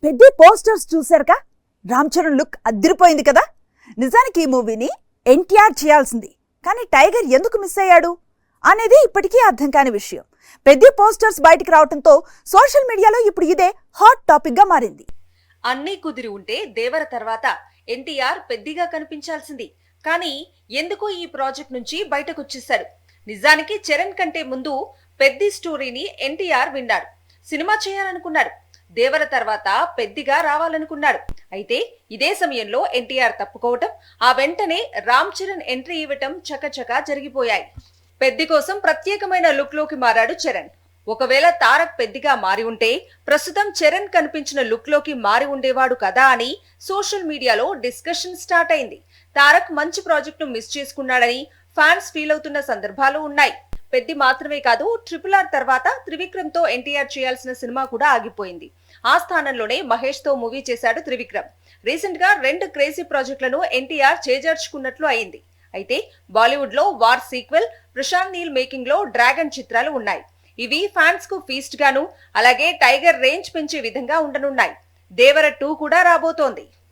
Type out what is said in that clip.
పెద్ద పోస్టర్స్ చూశారుగా? రామ్ చరణ్ లుక్ అదిరిపోయింది కదా. నిజానికి ఈ మూవీని ఎన్టీఆర్ చేయాల్సింది, కానీ టైగర్ ఎందుకు మిస్ అయ్యాడు అనేది ఇప్పటికీ అర్థం కాని విషయం. పెద్ద పోస్టర్స్ బయటికి రావడంతో సోషల్ మీడియాలో ఇప్పుడు ఇదే హాట్ టాపిక్ గా మారింది. అన్నీ కుదిరి ఉంటే దేవర తర్వాత ఎన్టీఆర్ పెద్దిగా కనిపించాల్సింది, కానీ ఎందుకో ఈ ప్రాజెక్ట్ నుంచి బయటకొచ్చేశాడు. నిజానికి చరణ్ కంటే ముందు పెద్ది స్టోరీని ఎన్టీఆర్ విన్నాడు, సినిమా చేయాలనుకున్నాడు. దేవర తర్వాత పెద్దిగా రావాలనుకున్నాడు. అయితే ఇదే సమయంలో ఎన్టీఆర్ తప్పుకోవటం, ఆ వెంటనే రామ్ చరణ్ ఎంట్రీ ఇవ్వటం చకచకా జరిగిపోయాయి. పెద్ది కోసం ప్రత్యేకమైన లుక్ లోకి మారాడు చరణ్. ఒకవేళ తారక్ పెద్దిగా మారి ఉంటే ప్రస్తుతం చరణ్ కనిపించిన లుక్ లోకి మారి ఉండేవాడు కదా అని సోషల్ మీడియాలో డిస్కషన్ స్టార్ట్ అయింది. తారక్ మంచి ప్రాజెక్ట్ ను మిస్ చేసుకున్నాడని ఫ్యాన్స్ ఫీల్ అవుతున్న సందర్భాలు ఉన్నాయి. పెద్ది మాత్రమే కాదు, RRR తర్వాత త్రివిక్రమ్ తో ఎన్టీఆర్ చేయాల్సిన సినిమా కూడా ఆగిపోయింది. ఆ స్థానంలోనే మహేష్ తో మూవీ చేశాడు త్రివిక్రమ్. రీసెంట్ గా 2 క్రేజీ ప్రాజెక్టులను ఎన్టీఆర్ చేజార్చుకున్నట్లు అయింది. అయితే బాలీవుడ్ లో వార్ సీక్వెల్, ప్రశాంత్ నీల్ మేకింగ్ లో డ్రాగన్ చిత్రాలు ఉన్నాయి. ఇవి ఫ్యాన్స్ కు ఫీస్ట్ గాను, అలాగే టైగర్ రేంజ్ పెంచే విధంగా ఉండనున్నాయి. దేవర 2 కూడా రాబోతోంది.